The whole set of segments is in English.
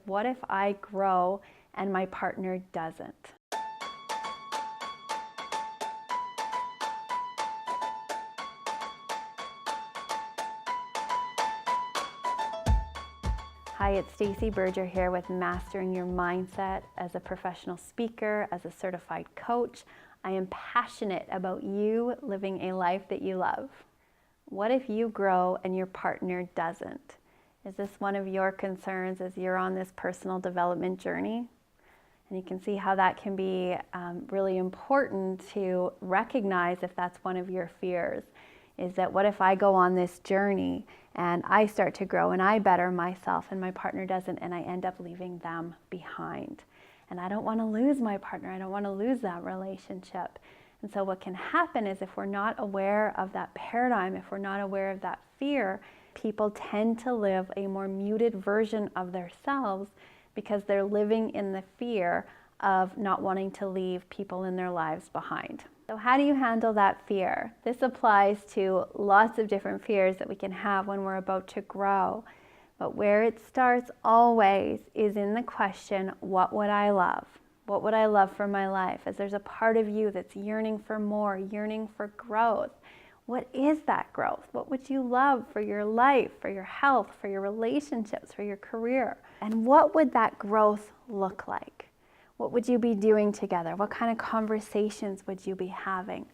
what if I grow and my partner doesn't? Hi, it's Stacey Berger here with Mastering Your Mindset. As a professional speaker, as a certified coach, I am passionate about you living a life that you love. What if you grow and your partner doesn't? Is this one of your concerns as you're on this personal development journey? And you can see how that can be really important to recognize if that's one of your fears. Is that what if I go on this journey and I start to grow and I better myself and my partner doesn't, and I end up leaving them behind? And I don't want to lose my partner. I don't want to lose that relationship. And so what can happen is if we're not aware of that paradigm, if we're not aware of that fear, people tend to live a more muted version of themselves because they're living in the fear of not wanting to leave people in their lives behind. So how do you handle that fear? This applies to lots of different fears that we can have when we're about to grow. But where it starts always is in the question, what would I love? What would I love for my life? As there's a part of you that's yearning for more, yearning for growth. What is that growth? What would you love for your life, for your health, for your relationships, for your career? And what would that growth look like? What would you be doing together? What kind of conversations would you be having?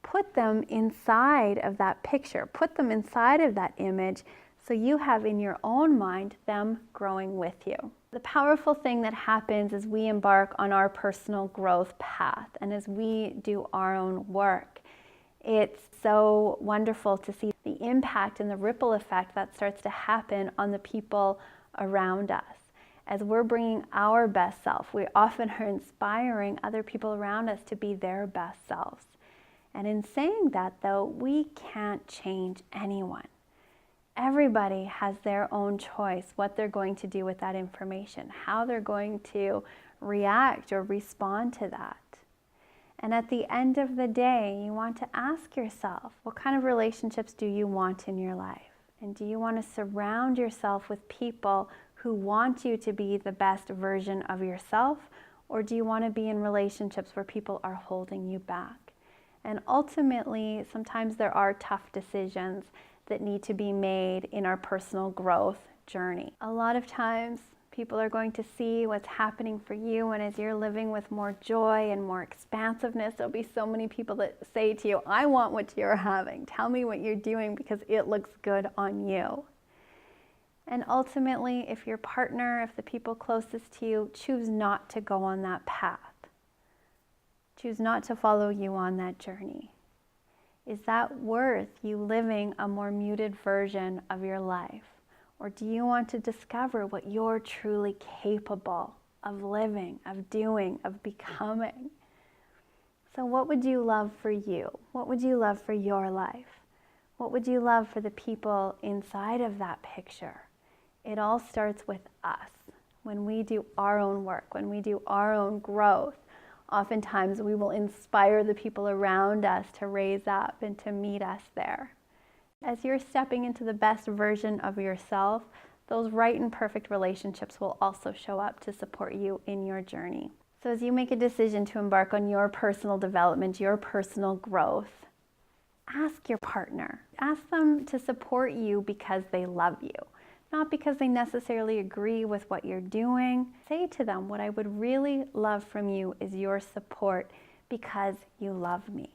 Put them inside of that picture. Put them inside of that image so you have in your own mind them growing with you. The powerful thing that happens as we embark on our personal growth path and as we do our own work, it's so wonderful to see the impact and the ripple effect that starts to happen on the people around us. As we're bringing our best self, we often are inspiring other people around us to be their best selves. And in saying that, though, we can't change anyone. Everybody has their own choice, what they're going to do with that information, how they're going to react or respond to that. And at the end of the day, you want to ask yourself, what kind of relationships do you want in your life? And do you want to surround yourself with people who want you to be the best version of yourself? Or do you want to be in relationships where people are holding you back? And ultimately, sometimes there are tough decisions that need to be made in our personal growth journey. A lot of times, people are going to see what's happening for you, and as you're living with more joy and more expansiveness, there'll be so many people that say to you, I want what you're having. Tell me what you're doing because it looks good on you. And ultimately, if your partner, if the people closest to you choose not to go on that path, choose not to follow you on that journey, is that worth you living a more muted version of your life? Or do you want to discover what you're truly capable of living, of doing, of becoming? So what would you love for you? What would you love for your life? What would you love for the people inside of that picture? It all starts with us. When we do our own work, when we do our own growth, oftentimes we will inspire the people around us to raise up and to meet us there. As you're stepping into the best version of yourself, those right and perfect relationships will also show up to support you in your journey. So as you make a decision to embark on your personal development, your personal growth, ask your partner. Ask them to support you because they love you, not because they necessarily agree with what you're doing. Say to them, what I would really love from you is your support because you love me.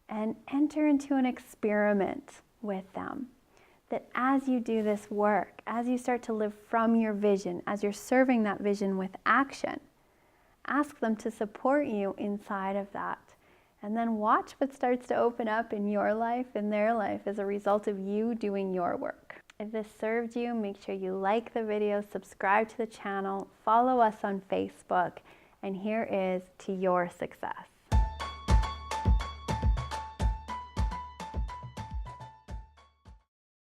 And enter into an experiment with them. That as you do this work, as you start to live from your vision, as you're serving that vision with action, ask them to support you inside of that. And then watch what starts to open up in your life, in their life, as a result of you doing your work. If this served you, make sure you like the video, subscribe to the channel, follow us on Facebook, and here is to your success.